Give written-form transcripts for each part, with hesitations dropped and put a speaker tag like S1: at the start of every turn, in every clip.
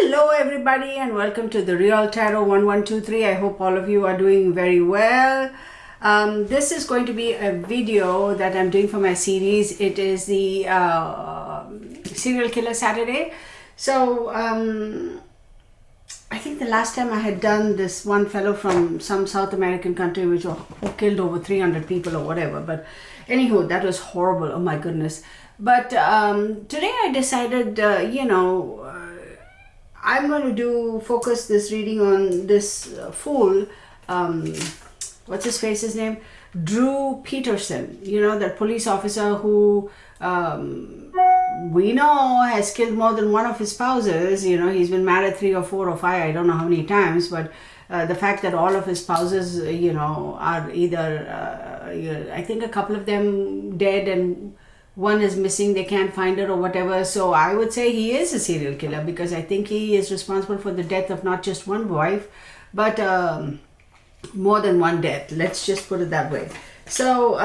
S1: Hello everybody and welcome to the Real Tarot 1123. I hope all of you are doing very well. This is going to be a video that I'm doing for my series. It is the Serial Killer Saturday. So I think the last time I had done this one fellow from some South American country who killed over 300 people or whatever. But anywho, that was horrible. Oh my goodness. But today I decided, I'm going to focus this reading on this fool, what's his face's name? Drew Peterson, that police officer who we know has killed more than one of his spouses. He's been married 3 or 4 or 5, I don't know how many times, but the fact that all of his spouses, are either, I think a couple of them dead and one is missing, they can't find her or whatever. So I would say he is a serial killer because I think he is responsible for the death of not just one wife, but more than one death. Let's just put it that way. So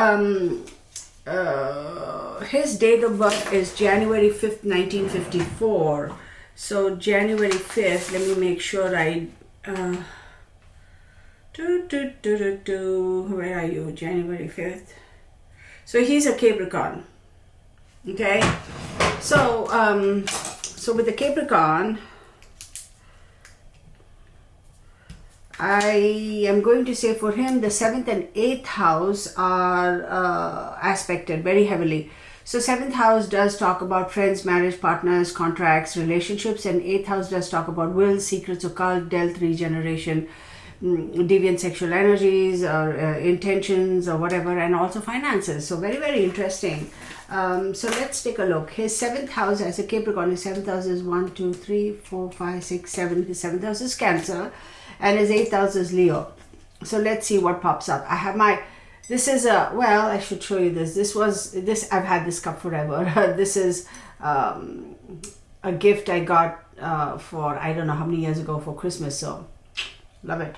S1: his date of birth is January 5th, 1954. So January 5th, let me make sure I... where are you? January 5th. So he's a Capricorn. Okay, so with the Capricorn, I am going to say for him the 7th and 8th house are aspected very heavily. So 7th house does talk about friends, marriage, partners, contracts, relationships, and 8th house does talk about will, secrets, occult, death, regeneration, deviant sexual energies or intentions or whatever, and also finances. So very, very interesting. So let's take a look. His 7th house as a Capricorn, his 7th house is 1, 2, 3, 4, 5, 6, 7. His 7th house is Cancer and his 8th house is Leo. So let's see what pops up. I have my, this is a, well, I should show you this. I've had this cup forever. This is a gift I got for, I don't know how many years ago for Christmas. So love it.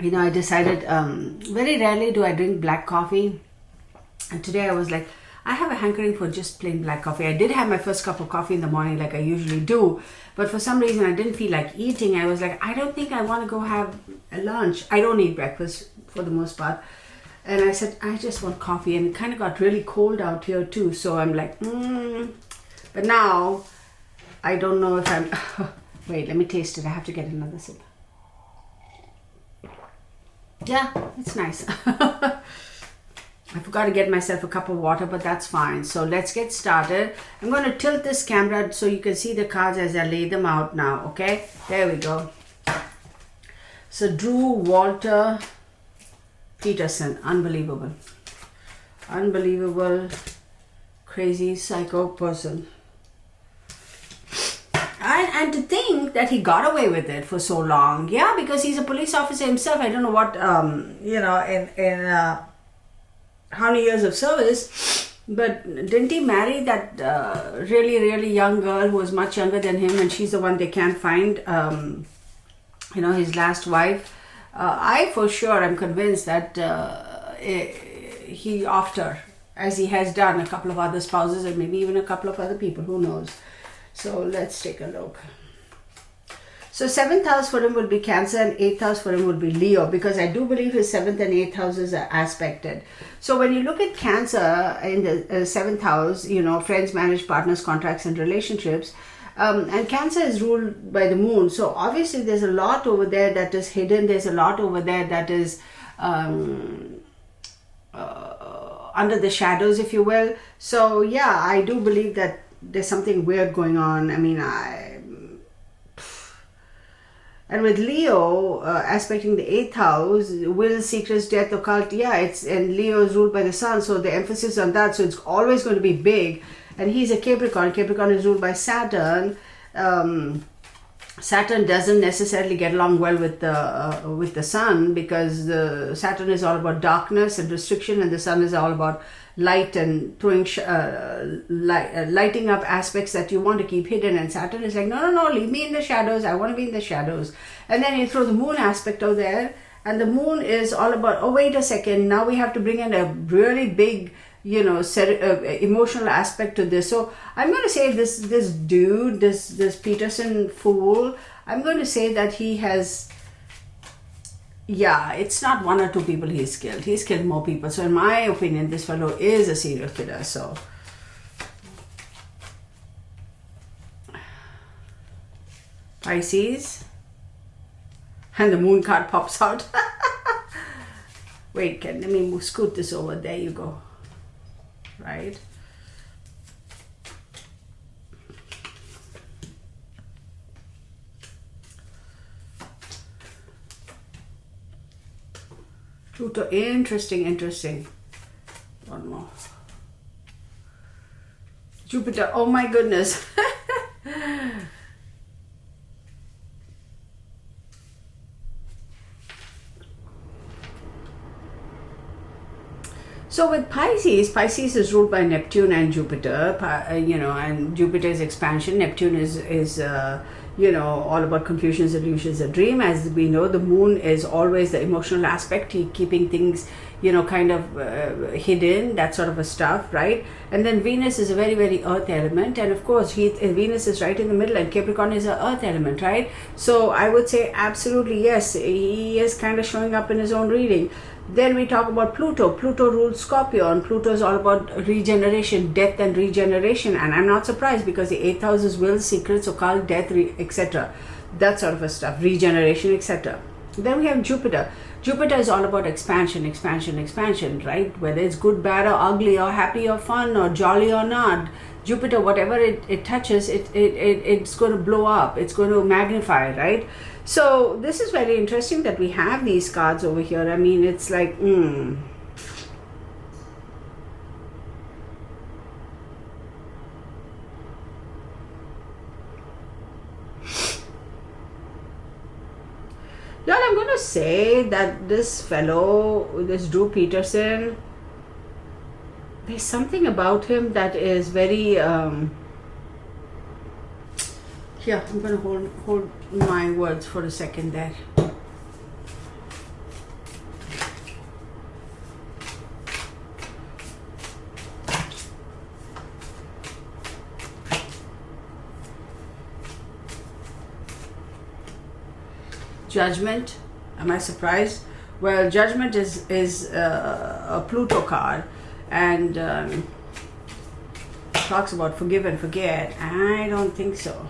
S1: I decided, very rarely do I drink black coffee. And today I was like, I have a hankering for just plain black coffee. I did have my first cup of coffee in the morning like I usually do. But for some reason I didn't feel like eating. I was like, I don't think I want to go have a lunch. I don't eat breakfast for the most part. And I said, I just want coffee. And it kind of got really cold out here too. So I'm like, But now, I don't know if I'm... Wait, let me taste it. I have to get another sip. Yeah, it's nice. I forgot to get myself a cup of water, but that's fine. So let's get started. I'm going to tilt this camera so you can see the cards as I lay them out now, okay? There we go. So Drew Walter Peterson, unbelievable. Unbelievable, crazy, psycho person. And to think that he got away with it for so long. Yeah, because he's a police officer himself. I don't know what, in how many years of service, but didn't he marry that really, really young girl who was much younger than him, and she's the one they can't find, his last wife. I for sure am convinced that he offed her, as he has done a couple of other spouses and maybe even a couple of other people, who knows. So let's take a look. So 7th house for him would be Cancer and 8th house for him would be Leo, because I do believe his 7th and 8th houses are aspected. So when you look at Cancer in the 7th house, friends, marriage, partners, contracts, and relationships, and Cancer is ruled by the moon. So obviously there's a lot over there that is hidden. There's a lot over there that is under the shadows, if you will. So yeah, I do believe that there's something weird going on. And with Leo aspecting the 8th house, will, secrets, death, occult, and Leo is ruled by the sun, so the emphasis on that, so it's always going to be big. And he's a Capricorn. Capricorn is ruled by Saturn. Saturn doesn't necessarily get along well with the sun, because the Saturn is all about darkness and restriction, and the sun is all about light and throwing lighting up aspects that you want to keep hidden. And Saturn is like, no, leave me in the shadows. I want to be in the shadows. And then you throw the moon aspect over there, and the moon is all about, oh wait a second, now we have to bring in a really big emotional aspect to this. So I'm going to say this dude, this Peterson fool, I'm going to say that he has, yeah, it's not one or two people he's killed. He's killed more people. So in my opinion, this fellow is a serial killer. So Pisces, and the moon card pops out. Wait, let me scoot this over. There you go. Right. Pluto, interesting. One more. Jupiter, oh my goodness. So with Pisces is ruled by Neptune and Jupiter, and Jupiter's expansion. Neptune is all about confusions, illusions, and dream. As we know, the moon is always the emotional aspect, keeping things, kind of hidden, that sort of a stuff, right? And then Venus is a very, very earth element. And of course, Venus is right in the middle, and Capricorn is an earth element, right? So I would say absolutely yes, he is kind of showing up in his own reading. Then we talk about Pluto. Pluto rules Scorpio, and Pluto is all about regeneration, death and regeneration. And I'm not surprised, because the 8th house is will, secrets, occult, death, etc. That sort of a stuff, regeneration, etc. Then we have Jupiter. Jupiter is all about expansion, right? Whether it's good, bad, or ugly, or happy, or fun, or jolly, or not. Jupiter, whatever it touches, it's going to blow up. It's going to magnify, right? So this is very interesting that we have these cards over here. I mean, it's like, Yeah, I'm going to say that this fellow, this Drew Peterson, there's something about him that is very... Here, I'm going to hold my words for a second there. Judgment. Am I surprised? Well, Judgment is a Pluto card, and talks about forgive and forget. I don't think so.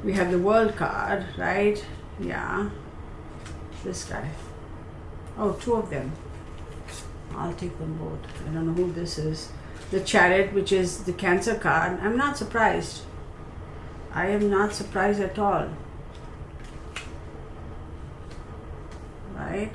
S1: We have the World card, right? Yeah. This guy. Oh, two of them. I'll take them both. I don't know who this is. The Chariot, which is the Cancer card. I'm not surprised. I am not surprised at all. Right?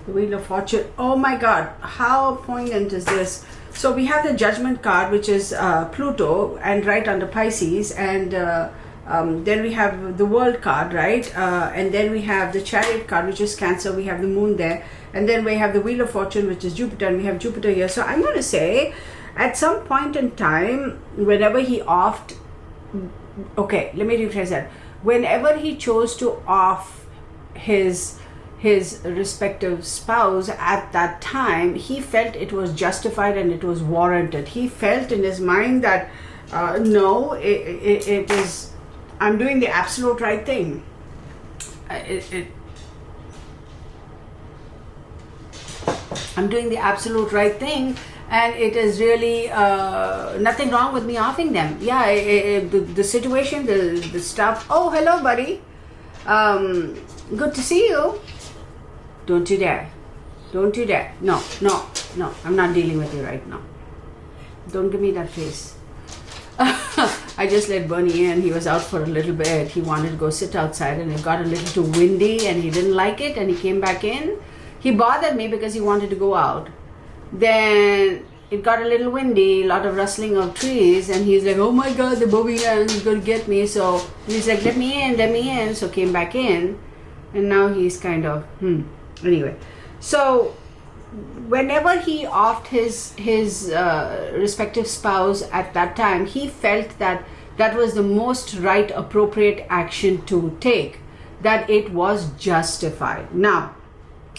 S1: The Wheel of Fortune. Oh my God, how poignant is this? So we have the Judgment card, which is Pluto, and right under Pisces, and then we have the World card, right? And then we have the Chariot card, which is Cancer. We have the Moon there, and then we have the Wheel of Fortune, which is Jupiter, and we have Jupiter here. So I'm going to say, at some point in time, whenever he let me rephrase that. Whenever he chose to off his respective spouse at that time, he felt it was justified and it was warranted. He felt in his mind that no, it is, I'm doing the absolute right thing. I'm doing the absolute right thing, and it is really nothing wrong with me offing them. Yeah, the situation, the stuff. Oh, hello, buddy. Good to see you. Don't you dare. Don't you dare. No. I'm not dealing with you right now. Don't give me that face. I just let Bernie in. He was out for a little bit. He wanted to go sit outside, and it got a little too windy, and he didn't like it, and he came back in. He bothered me because he wanted to go out. Then it got a little windy, a lot of rustling of trees, and he's like, oh my God, the boomerang is going to get me. So he's like, let me in. So came back in, and now he's kind of, Anyway, so whenever he offed his respective spouse at that time, he felt that that was the most right, appropriate action to take, that it was justified. Now,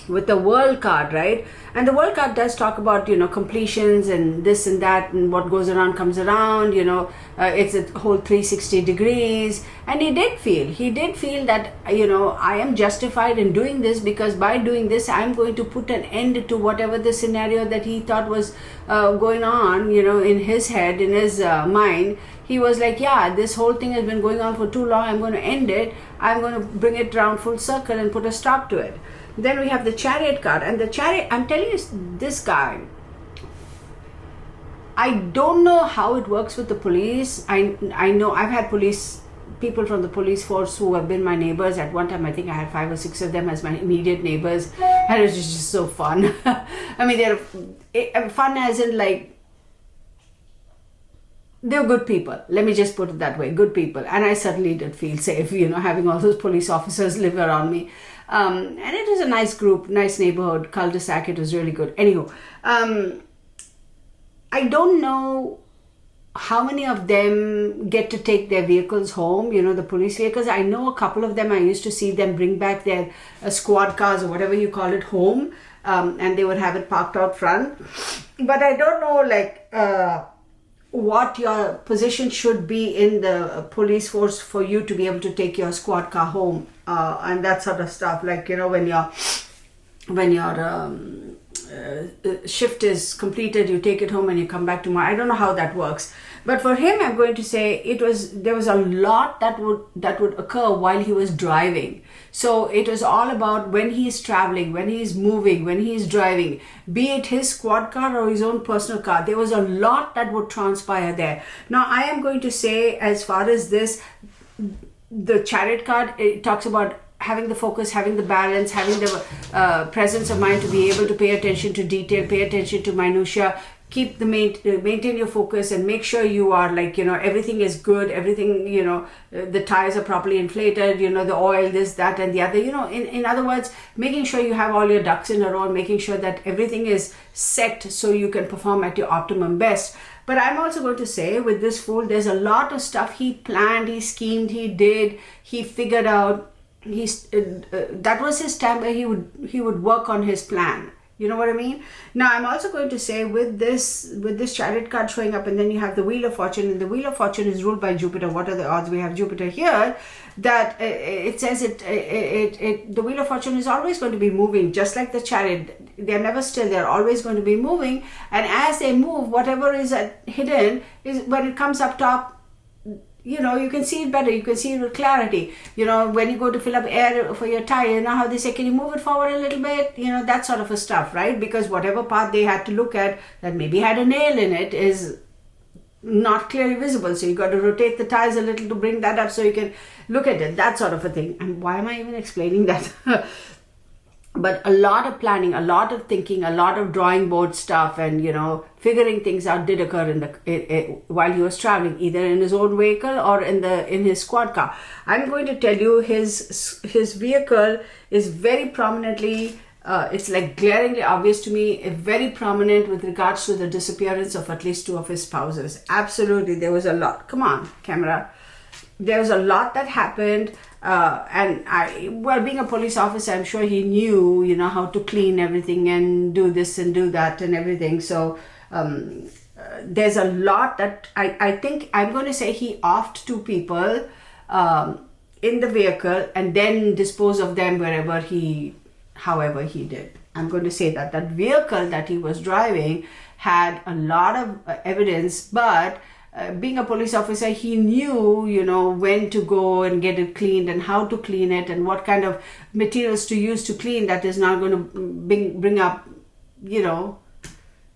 S1: with the world card, right? And the world card does talk about, completions and this and that, and what goes around comes around, it's a whole 360 degrees. And he did feel that, I am justified in doing this, because by doing this, I'm going to put an end to whatever the scenario that he thought was going on, in his head, in his mind. He was like, yeah, this whole thing has been going on for too long. I'm going to end it. I'm going to bring it round full circle and put a stop to it. Then we have the Chariot card, and the Chariot, I'm telling you, this guy, I don't know how it works with the police. I know I've had people from the police force who have been my neighbors. At one time, I think I had 5 or 6 of them as my immediate neighbors, and it was just so fun. I mean, they're fun as in, like, they're good people. Let me just put it that way, good people. And I certainly did feel safe, having all those police officers live around me. And it was a nice group, nice neighborhood, cul-de-sac. It was really good. Anywho, I don't know how many of them get to take their vehicles home, the police vehicles. I know a couple of them, I used to see them bring back their squad cars or whatever you call it home, and they would have it parked out front. But I don't know, what your position should be in the police force for you to be able to take your squad car home, and that sort of stuff. Like, when your shift is completed, you take it home and you come back tomorrow. I don't know how that works, but for him, I'm going to say there was a lot that would occur while he was driving. So it was all about when he's traveling, when he's moving, when he's driving, be it his squad car or his own personal car. There was a lot that would transpire there. Now, I am going to say, as far as this, the Chariot card, it talks about having the focus, having the balance, having the presence of mind to be able to pay attention to detail, pay attention to minutia, maintain your focus, and make sure you are everything is good, everything, the tires are properly inflated, the oil, this, that, and the other, in other words, making sure you have all your ducks in a row, making sure that everything is set so you can perform at your optimum best. But I'm also going to say, with this Fool, there's a lot of stuff he planned, he schemed, he did, he figured out. That was his time where he would work on his plan. You know what I mean? Now, I'm also going to say, with this Chariot card showing up, and then you have the Wheel of Fortune, and the Wheel of Fortune is ruled by Jupiter. What are the odds? We have Jupiter here. That it says the Wheel of Fortune is always going to be moving, just like the Chariot. They're never still. They're always going to be moving, and as they move, whatever is hidden is, when it comes up top, you can see it better, you can see it with clarity. When you go to fill up air for your tire, how they say, can you move it forward a little bit, that sort of a stuff, right? Because whatever part they had to look at that maybe had a nail in it is not clearly visible, so you got to rotate the tires a little to bring that up so you can look at it, that sort of a thing. And why am I even explaining that? But a lot of planning, a lot of thinking, a lot of drawing board stuff, and figuring things out did occur while he was traveling, either in his own vehicle or in his squad car. I'm going to tell you, his vehicle is very prominently, it's like glaringly obvious to me, very prominent with regards to the disappearance of at least 2 of his spouses. Absolutely, there was a lot. Come on, camera. There was a lot that happened. And being a police officer, I'm sure he knew, how to clean everything and do this and do that and everything. So there's a lot that I think I'm going to say he offed 2 people in the vehicle and then dispose of them however he did. I'm going to say that vehicle that he was driving had a lot of evidence, but being a police officer, he knew, when to go and get it cleaned and how to clean it and what kind of materials to use to clean that is not going to bring up,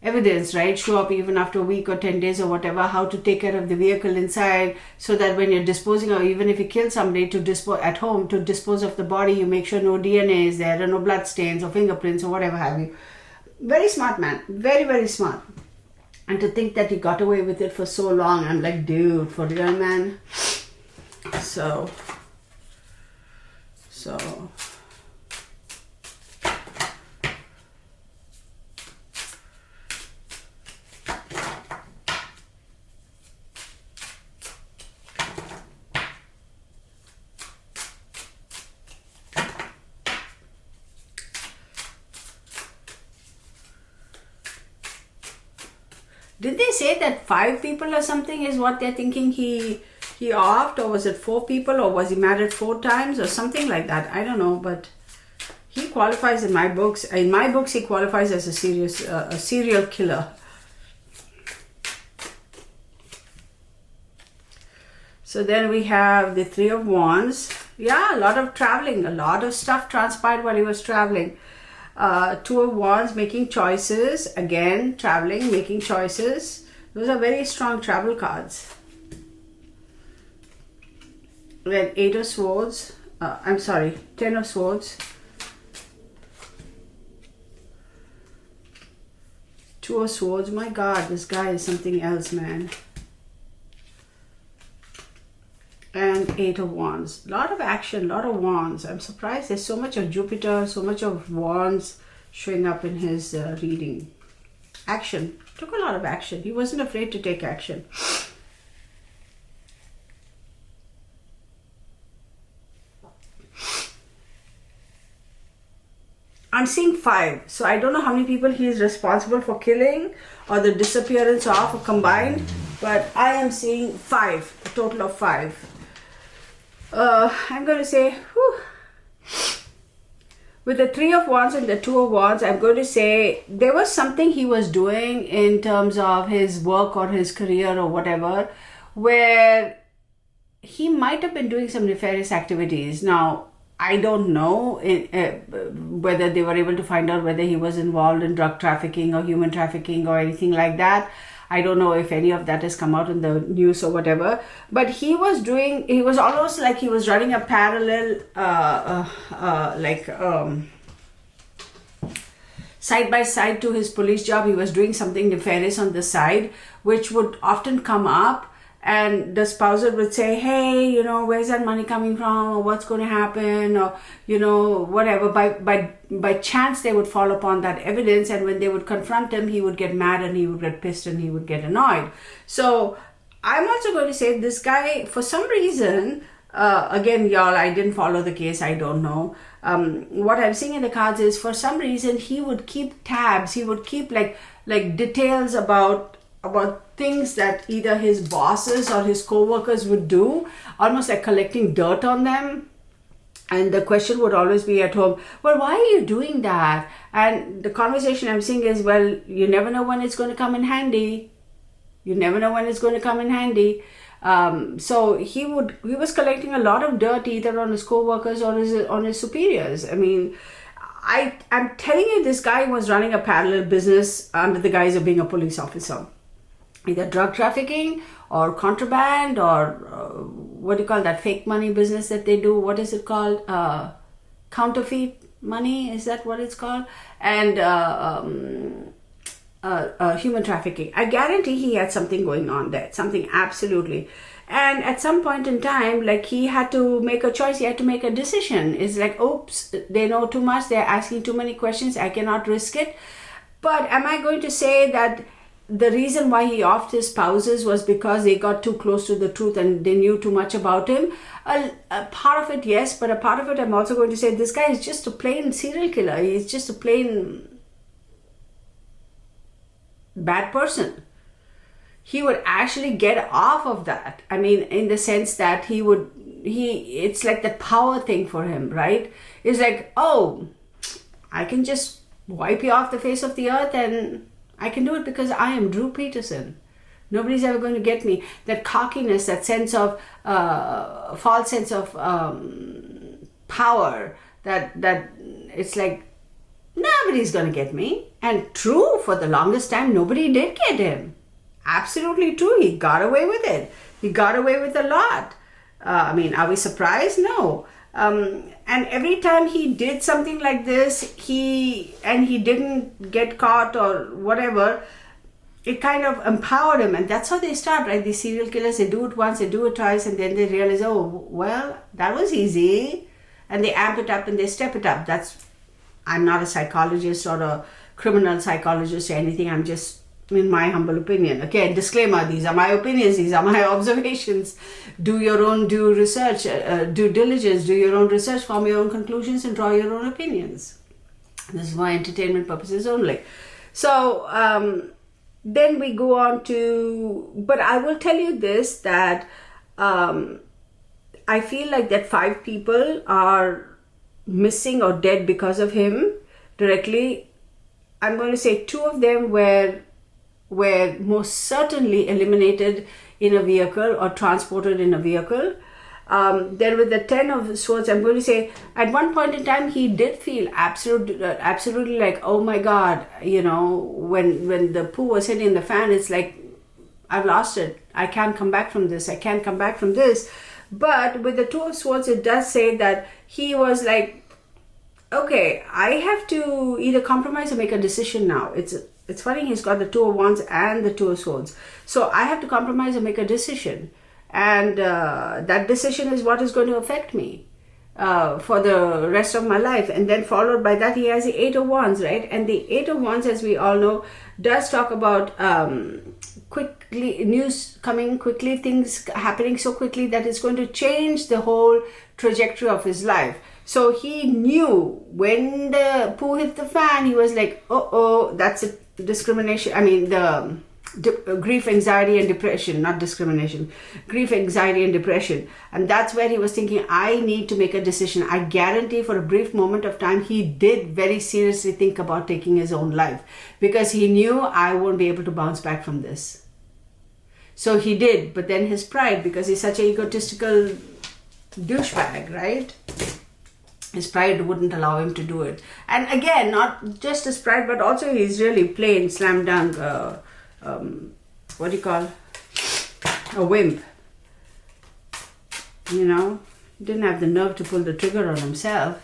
S1: evidence, right? Show up even after a week or 10 days or whatever, how to take care of the vehicle inside so that when you're disposing, or even if you kill somebody to dispose of the body, you make sure no DNA is there, or no blood stains or fingerprints or whatever have you. Very smart man. Very, very smart. And to think that he got away with it for so long, I'm like, dude, for real, man. So. Did they say that 5 people or something is what they're thinking he offed, or was it 4 people, or was he married 4 times or something like that? I don't know, but he qualifies in my books. In my books, he qualifies as a serial killer. So then we have the 3 of Wands. Yeah, a lot of traveling, a lot of stuff transpired while he was traveling. 2 of Wands, making choices. Again, traveling, making choices. Those are very strong travel cards. Then 8 of Swords. 10 of Swords. 2 of Swords. My God, this guy is something else, man. And 8 of Wands. A lot of action, a lot of Wands. I'm surprised there's so much of Jupiter, so much of Wands showing up in his reading. Action. Took a lot of action. He wasn't afraid to take action. I'm seeing 5. So I don't know how many people he is responsible for killing or the disappearance of or combined. But I am seeing 5. A total of 5. I'm going to say, whew, with the 3 of Wands and the 2 of Wands, I'm going to say there was something he was doing in terms of his work or his career or whatever, where he might have been doing some nefarious activities. Now, I don't know whether they were able to find out whether he was involved in drug trafficking or human trafficking or anything like that. I don't know if any of that has come out in the news or whatever, but he was almost like he was running a parallel, side by side to his police job. He was doing something nefarious on the side, which would often come up, and the spouser would say, hey, where's that money coming from, or what's going to happen, or, whatever. By chance, they would fall upon that evidence, and when they would confront him, he would get mad, and he would get pissed, and he would get annoyed. So I'm also going to say this guy, for some reason, again, y'all, I didn't follow the case, I don't know. What I'm seeing in the cards is, for some reason, he would keep tabs, he would keep like details about things that either his bosses or his co-workers would do, almost like collecting dirt on them. And the question would always be at home, well, why are you doing that? And the conversation I'm seeing is, well, you never know when it's going to come in handy. You never know when it's going to come in handy. So he was collecting a lot of dirt either on his co-workers or on his superiors. I mean, I'm telling you, this guy was running a parallel business under the guise of being a police officer. Either drug trafficking or contraband or what do you call that fake money business that they do? What is it called? Counterfeit money, is that what it's called? And human trafficking. I guarantee he had something going on there, something absolutely. And at some point in time, like, he had to make a choice, he had to make a decision. It's like, oops, they know too much, they're asking too many questions, I cannot risk it. But am I going to say that the reason why he offed his spouses was because they got too close to the truth and they knew too much about him? A part of it, yes, but a part of it, I'm also going to say this guy is just a plain serial killer. He's just a plain bad person. He would actually get off of that. I mean, in the sense that it's like the power thing for him, right? It's like, oh, I can just wipe you off the face of the earth, and I can do it because I am Drew Peterson. Nobody's ever going to get me. That cockiness, that sense of, false sense of power, that it's like, nobody's going to get me. And true, for the longest time, nobody did get him. Absolutely true. He got away with it. He got away with a lot. I mean, are we surprised? No. And every time he did something like this, he didn't get caught or whatever, it kind of empowered him. And that's how they start, right? These serial killers, they do it once, they do it twice, and then they realize, oh, well, that was easy. And they amp it up and they step it up. I'm not a psychologist or a criminal psychologist or anything. I'm just, in my humble opinion. Again, disclaimer, these are my opinions, these are my observations. Do your own due diligence, do your own research, form your own conclusions, and draw your own opinions. This is for entertainment purposes only. So, Then we go on to, but I will tell you this, that I feel like that 5 people are missing or dead because of him directly. I'm going to say 2 of them were most certainly eliminated in a vehicle or transported in a vehicle. Then with the 10 of swords, I'm going to say at one point in time he did feel absolutely like, oh my God, you know, when the poo was hitting the fan, it's like, I've lost it. I can't come back from this. I can't come back from this. But with the 2 of swords, it does say that he was like, okay, I have to either compromise or make a decision now. It's funny, he's got the 2 of wands and the 2 of swords. So I have to compromise or make a decision. And that decision is what is going to affect me for the rest of my life. And then followed by that, he has the 8 of wands, right? And the 8 of wands, as we all know, does talk about quickly, news coming quickly, things happening so quickly that it's going to change the whole trajectory of his life. So he knew when the poo hit the fan, he was like, oh, that's a discrimination. I mean, the grief, anxiety, and depression, not discrimination, grief, anxiety, and depression. And that's where he was thinking, I need to make a decision. I guarantee for a brief moment of time, he did very seriously think about taking his own life because he knew, I won't be able to bounce back from this. So he did, but then his pride, because he's such an egotistical douchebag, right? His pride wouldn't allow him to do it. And again, not just his pride, but also he's really plain slam dunk, what do you call, a wimp. You know, didn't have the nerve to pull the trigger on himself.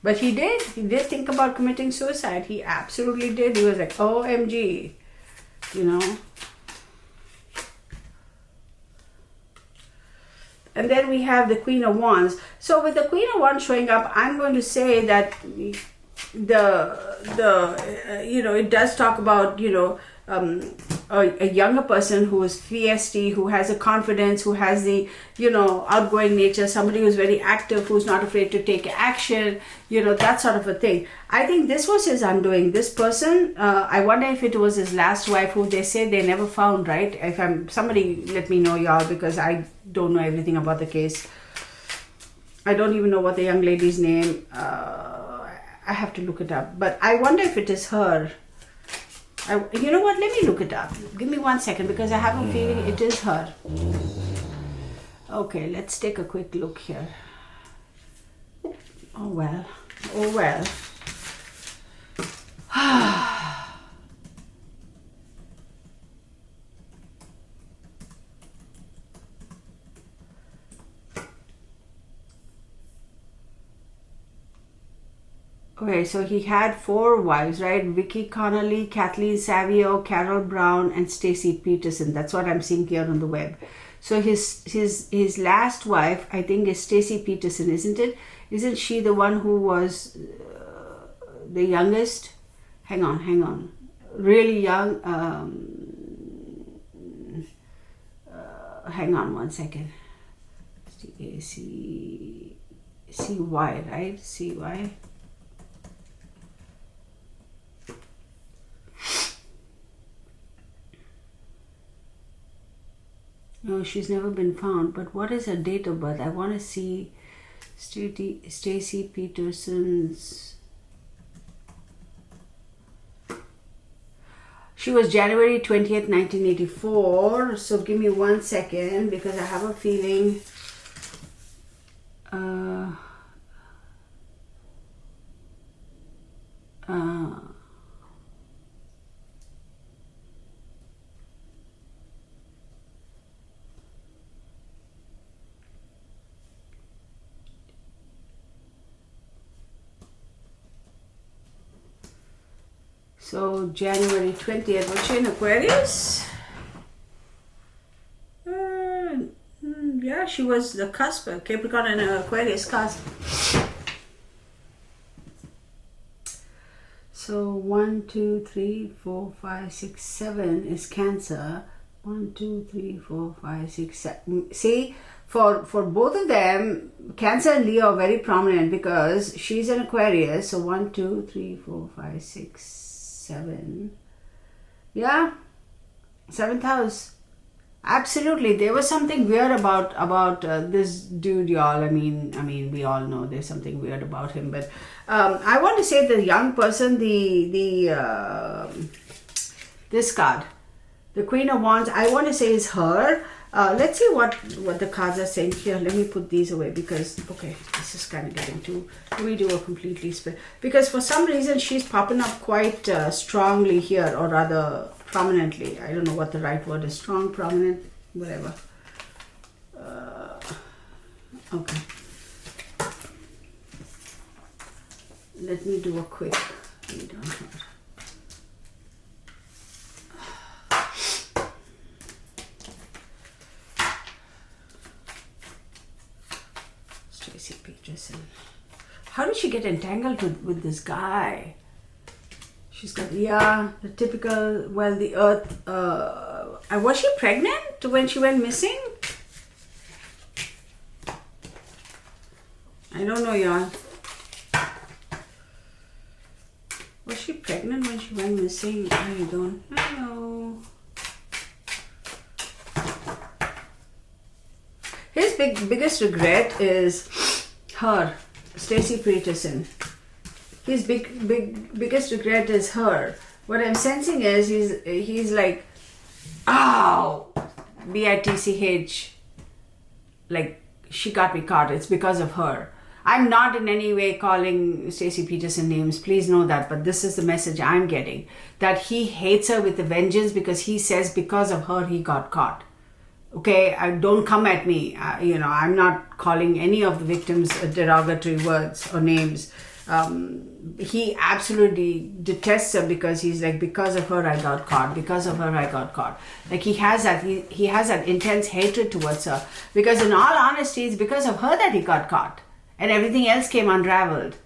S1: But he did think about committing suicide. He absolutely did. He was like, OMG, you know. And then we have the Queen of Wands. So with the Queen of Wands showing up, I'm going to say that it does talk about, a younger person who is feisty, who has a confidence, who has the, outgoing nature, somebody who's very active, who's not afraid to take action, that sort of a thing. I think this was his undoing. This person, I wonder if it was his last wife, who they say they never found, right? Somebody let me know, y'all, because I don't know everything about the case. I don't even know what the young lady's name. I have to look it up. But I wonder if it is her. You know what? Let me look it up. Give me 1 second, because I have a feeling it is her. Okay, let's take a quick look here. Oh well. Okay, so he had 4 wives, right? Vicky Connolly, Kathleen Savio, Carol Brown, and Stacy Peterson. That's what I'm seeing here on the web. So his last wife, I think, is Stacy Peterson, isn't it? Isn't she the one who was the youngest? Hang on. Really young. Hang on 1 second. C-Y, right? C-Y. No, she's never been found. But what is her date of birth? I want to see Stacy Peterson's. She was January 20th, 1984. So give me 1 second, because I have a feeling. So January 20th, was she in Aquarius? Yeah, she was the cusp, Capricorn and Aquarius cusp. So 1, 2, 3, 4, 5, 6, 7 is Cancer. 1, 2, 3, 4, 5, 6, 7. See, for both of them, Cancer and Leo are very prominent because she's an Aquarius. So 1, 2, 3, 4, 5, 6, 7. Yeah, 7th house. Absolutely, there was something weird about this dude, y'all. I mean, we all know there's something weird about him. But I want to say the young person, this card, the Queen of Wands, I want to say is her. Let's see what the cards are saying here. Let me put these away because, okay, this is kind of getting too, let me do a completely split. Because for some reason, she's popping up quite strongly here, or rather prominently. I don't know what the right word is. Strong, prominent, whatever. Okay. Let me do a quick read on her. Stacy Peterson. How did she get entangled with this guy? She's got, yeah, the typical, well, the earth. Was she pregnant when she went missing? I don't know, y'all. Was she pregnant when she went missing? I don't know. His biggest regret is her, Stacy Peterson. His biggest regret is her. What I'm sensing is he's like, ow, bitch, like she got me caught. It's because of her. I'm not in any way calling Stacy Peterson names. Please know that. But this is the message I'm getting, that he hates her with a vengeance because he says because of her he got caught. Okay, don't come at me. I'm not calling any of the victims derogatory words or names. He absolutely detests her because he's like, because of her I got caught. Because of her I got caught. Like he has that intense hatred towards her. Because in all honesty, it's because of her that he got caught, and everything else came unraveled.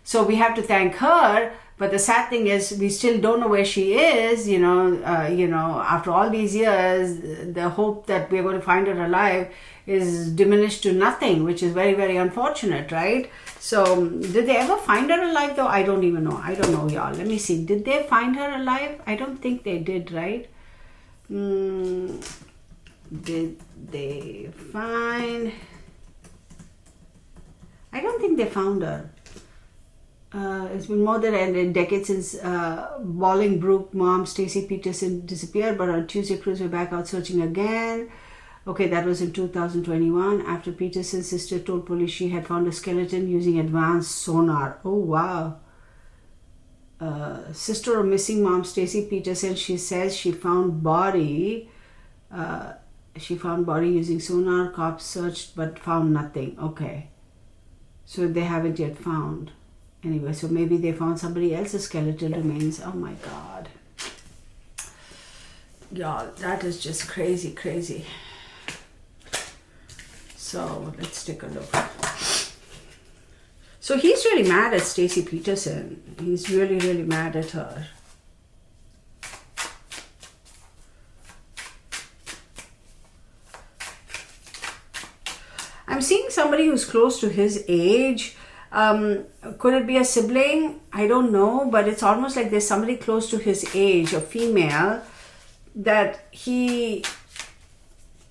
S1: So we have to thank her. But the sad thing is, we still don't know where she is. After all these years, the hope that we're going to find her alive is diminished to nothing, which is very, very unfortunate, right? So, did they ever find her alive, though? I don't even know. I don't know, y'all. Let me see. Did they find her alive? I don't think they did, right? Did they find... I don't think they found her. It's been more than a decade since Bolingbroke mom Stacy Peterson disappeared, but on Tuesday crews were back out searching again. Okay, that was in 2021 after Peterson's sister told police she had found a skeleton using advanced sonar. Oh wow. Sister of missing mom Stacy Peterson, she says she found body using sonar. Cops searched but found nothing. Okay, so they haven't yet found. Anyway, so maybe they found somebody else's skeletal remains. Oh my God. Y'all, that is just crazy, crazy. So let's take a look. So he's really mad at Stacy Peterson. He's really, really mad at her. I'm seeing somebody who's close to his age. Could it be a sibling? I don't know, but it's almost like there's somebody close to his age, a female, that he...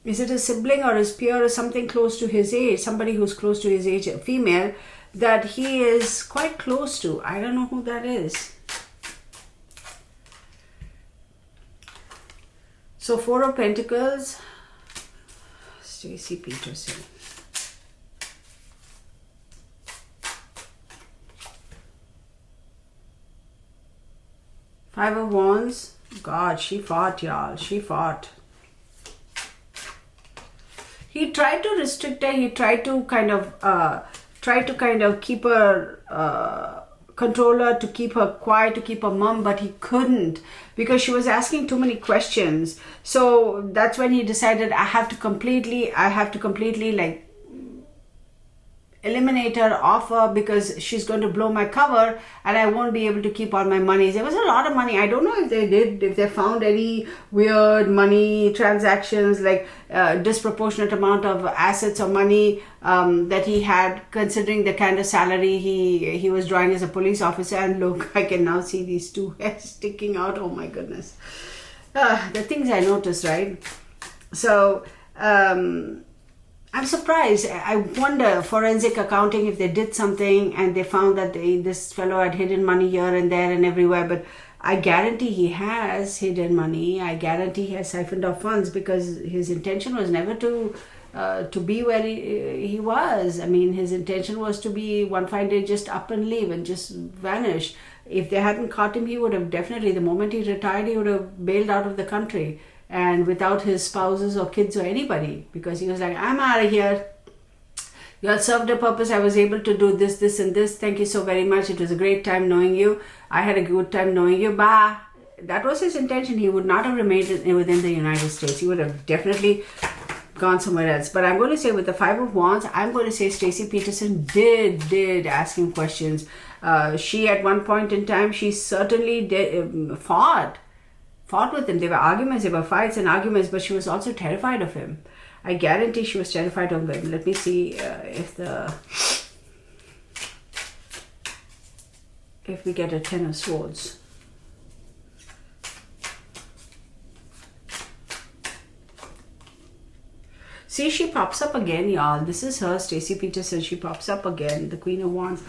S1: Is it a sibling or his peer or something close to his age? Somebody who's close to his age, a female, that he is quite close to. I don't know who that is. So 4 of Pentacles, Stacy Peterson. Five of Wands. God, she fought, y'all. She fought. He tried to restrict her. He tried to kind of keep her, control her, to keep her quiet, to keep her mum, but he couldn't because she was asking too many questions. So that's when he decided, I have to completely like eliminate her off her because she's going to blow my cover and I won't be able to keep all my money. There was a lot of money. I don't know if they found any weird money transactions, like disproportionate amount of assets or money that he had, considering the kind of salary he was drawing as a police officer. And look, I can now see these two hairs sticking out. Oh my goodness. The things I noticed, right? So I'm surprised. I wonder, forensic accounting, if they did something and they found that this fellow had hidden money here and there and everywhere. But I guarantee he has hidden money. I guarantee he has siphoned off funds, because his intention was never to be where he was. I mean, his intention was to be one fine day just up and leave and just vanish. If they hadn't caught him, he would have definitely, the moment he retired, he would have bailed out of the country, and without his spouses or kids or anybody, because he was like, I'm out of here. You all served a purpose. I was able to do this, this, and this. Thank you so very much. It was a great time knowing you. I had a good time knowing you. Bye. That was his intention. He would not have remained within the United States. He would have definitely gone somewhere else. But I'm going to say, with the Five of Wands, I'm going to say Stacy Peterson did ask him questions. She, at one point in time, she certainly fought with him. There were arguments, there were fights and arguments, but she was also terrified of him. I guarantee she was terrified of him. Let me see if we get a Ten of Swords. See, she pops up again, y'all. This is her, Stacy Peterson. She pops up again, the Queen of Wands.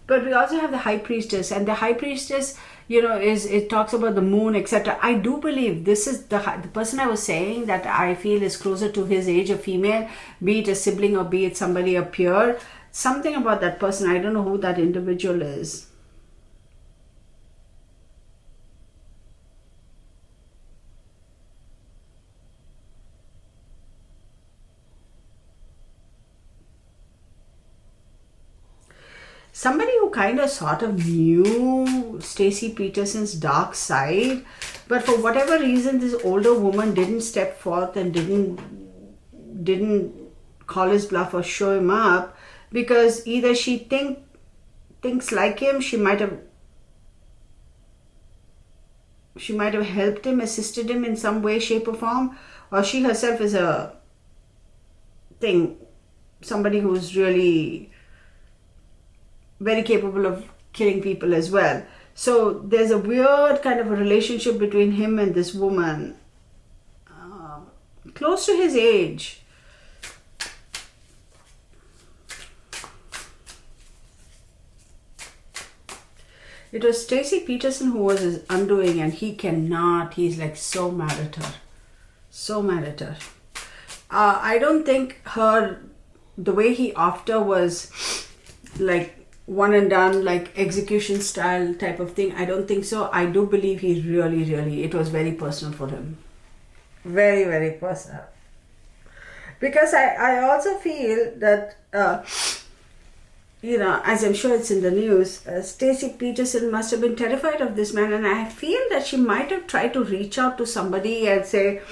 S1: But we also have the High Priestess, and the High Priestess, it talks about the moon, etc. I do believe this is the person I was saying that I feel is closer to his age, a female, be it a sibling or be it somebody, a peer. Something about that person. I don't know who that individual is. Somebody who kind of sort of knew Stacy Peterson's dark side, but for whatever reason, this older woman didn't step forth and didn't call his bluff or show him up, because either she thinks like him, she might have helped him, assisted him in some way, shape, or form, or she herself is somebody who's really very capable of killing people as well. So there's a weird kind of a relationship between him and this woman, close to his age. It was Stacy Peterson who was his undoing, and he's like so mad at her. I don't think the way he offed her was like one and done, like execution style type of thing. I don't think so. I do believe he really, it was very personal for him. Very, very personal. Because I also feel that, as I'm sure it's in the news, Stacy Peterson must have been terrified of this man, and I feel that she might have tried to reach out to somebody and say,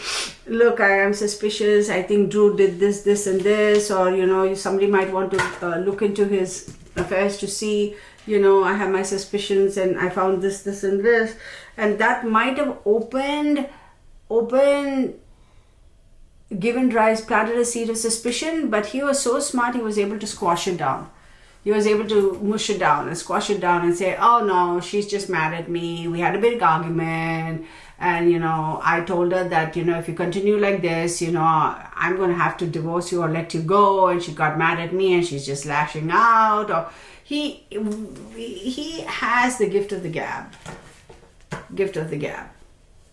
S1: look, I am suspicious, I think Drew did this and this, or somebody might want to look into his affairs to see, I have my suspicions and I found this and this, and that might have planted a seed of suspicion. But he was so smart, he was able to squash it down. He was able to mush it down and squash it down and say, oh no, she's just mad at me, we had a big argument, and I told her that if you continue like this, I'm going to have to divorce you or let you go, and she got mad at me and she's just lashing out. Or he has the gift of the gab.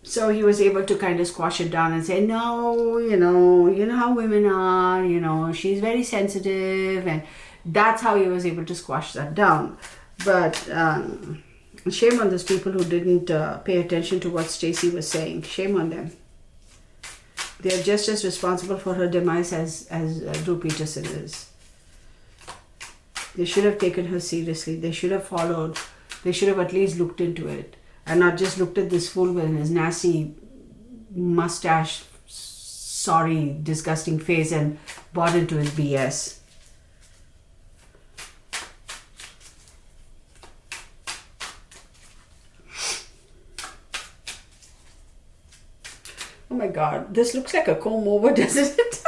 S1: So he was able to kind of squash it down and say, no, you know how women are, she's very sensitive, and that's how he was able to squash that down. But shame on those people who didn't pay attention to what Stacy was saying. Shame on them. They're just as responsible for her demise as Drew Peterson is. They should have taken her seriously. They should have followed. They should have at least looked into it, and not just looked at this fool with his nasty mustache, sorry, disgusting face, and bought into his BS. Oh my God, this looks like a comb over, doesn't it?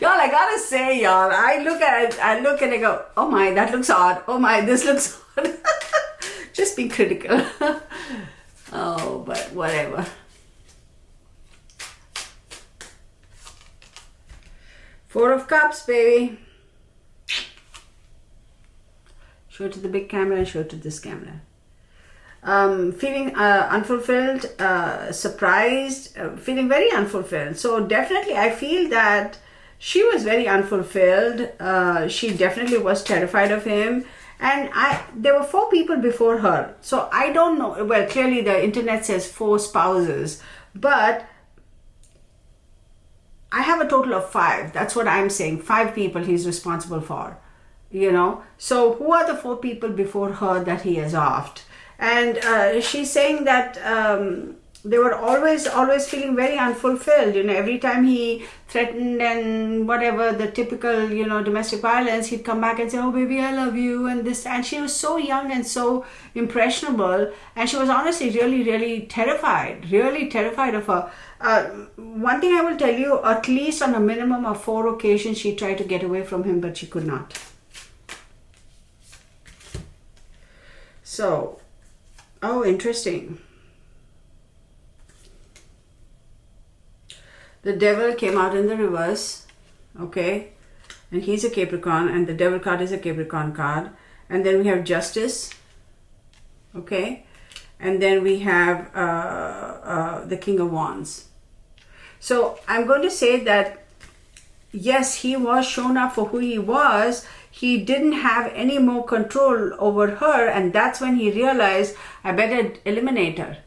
S1: Y'all, I gotta say, y'all, I look and I go, oh my, that looks odd. Oh my, this looks odd. Just be critical. Oh, but whatever. Four of Cups, baby. Show it to the big camera and show it to this camera. Feeling unfulfilled, surprised, feeling very unfulfilled. So definitely I feel that she was very unfulfilled. She definitely was terrified of him. And there were 4 people before her. So I don't know. Well, clearly the internet says 4 spouses. But I have a total of 5. That's what I'm saying. 5 people he's responsible for. You know. So who are the 4 people before her that he has offed? And she's saying that they were always feeling very unfulfilled. You know, every time he threatened and whatever, the typical, you know, domestic violence, he'd come back and say, oh baby, I love you, and this. And she was so young and so impressionable, and she was honestly really terrified of her. One thing I will tell you, at least on a minimum of 4 occasions she tried to get away from him, but she could not. So, oh, interesting. The Devil came out in the reverse, okay, and he's a Capricorn, and the Devil card is a Capricorn card. And then we have Justice, okay, and then we have the King of Wands. So I'm going to say that yes, he was shown up for who he was. He didn't have any more control over her, and that's when he realized, I better eliminate her.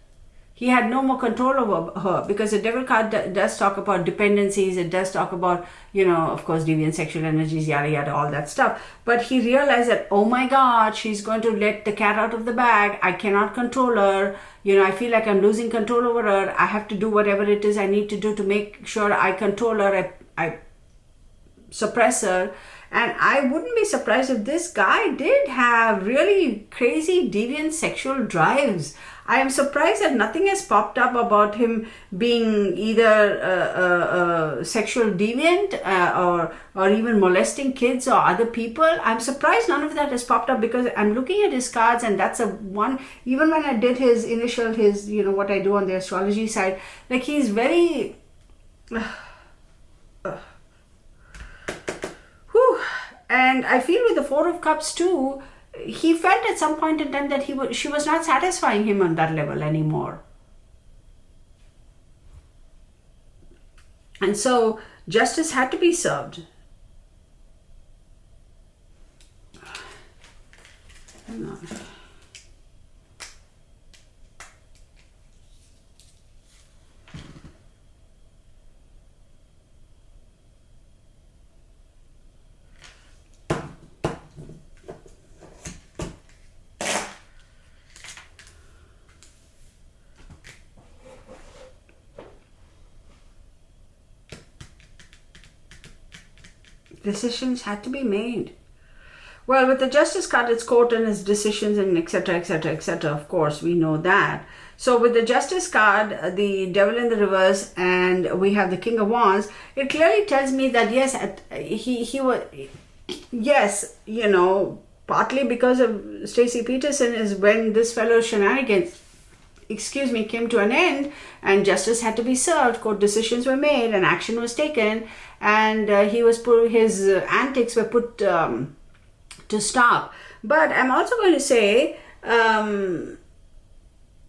S1: He had no more control over her, because the Devil card does talk about dependencies. It does talk about, you know, of course, deviant sexual energies, yada yada, all that stuff. But he realized that, oh my God, she's going to let the cat out of the bag. I cannot control her. You know, I feel like I'm losing control over her. I have to do whatever it is I need to do to make sure I control her. I suppress her. And I wouldn't be surprised if this guy did have really crazy deviant sexual drives. I am surprised that nothing has popped up about him being either a sexual deviant or even molesting kids or other people. I'm surprised none of that has popped up, because I'm looking at his cards, and that's a one. Even when I did his you know, what I do on the astrology side, like he's very and I feel with the 4 of Cups too, he felt at some point in time that she was not satisfying him on that level anymore. And so justice had to be served. Hang on. Decisions had to be made. Well, with the Justice card, it's court and its decisions and etc, etc, etc. Of course, we know that. So with the Justice card, the Devil in the reverse, and we have the King of Wands, it clearly tells me that yes, he was, yes, you know, partly because of Stacy Peterson is when this fellow's shenanigans, came to an end, and justice had to be served, court decisions were made, and action was taken, and his antics were put to stop. But I'm also going to say,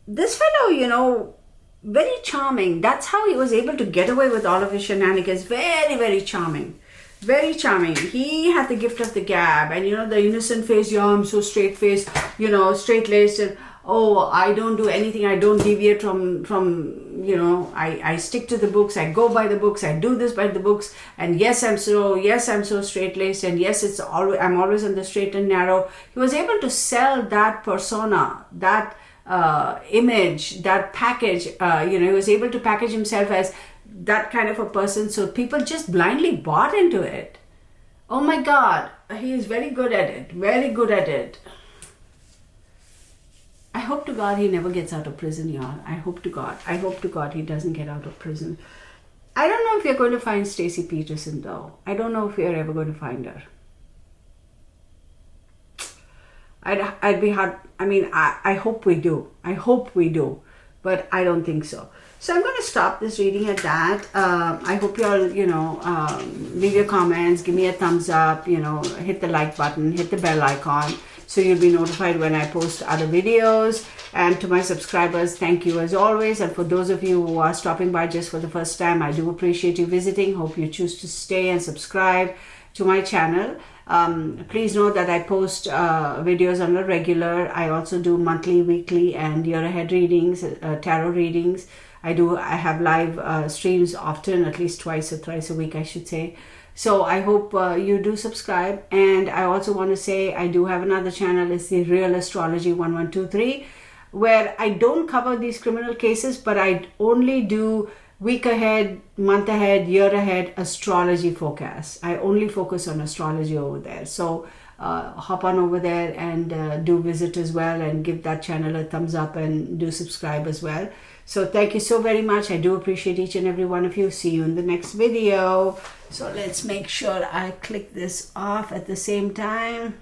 S1: this fellow, you know, very charming. That's how he was able to get away with all of his shenanigans. Very charming. Very charming. He had the gift of the gab, and you know, the innocent face, yeah, I'm so straight-faced, you know, straight-laced, and oh, I don't do anything, I don't deviate from you know, I stick to the books, I go by the books, I do this by the books, and yes, I'm so straight-laced, and yes, I'm always on the straight and narrow. He was able to sell that persona, that image, that package, you know, he was able to package himself as that kind of a person, so people just blindly bought into it. Oh my God, he is very good at it, very good at it. I hope to God he never gets out of prison, y'all. I hope to God he doesn't get out of prison. I don't know if you're going to find Stacy Peterson though. I don't know if you're ever going to find her. I'd be hard. I mean, I hope we do. I hope we do. But I don't think so. So I'm going to stop this reading at that. I hope you all, leave your comments, give me a thumbs up, hit the like button, hit the bell icon, so you'll be notified when I post other videos. And to my subscribers, thank you as always. And for those of you who are stopping by just for the first time, I do appreciate you visiting. Hope you choose to stay and subscribe to my channel. Please note that I post videos on a regular. I also do monthly, weekly, and year ahead readings, tarot readings. I have live streams often, at least twice or thrice a week, I should say. So I hope you do subscribe. And I also want to say I do have another channel. It's the Real Astrology 1123, where I don't cover these criminal cases, but I only do week ahead, month ahead, year ahead astrology forecasts. I only focus on astrology over there. So hop on over there and do visit as well, and give that channel a thumbs up and do subscribe as well. So thank you so very much. I do appreciate each and every one of you. See you in the next video. So let's make sure I click this off at the same time.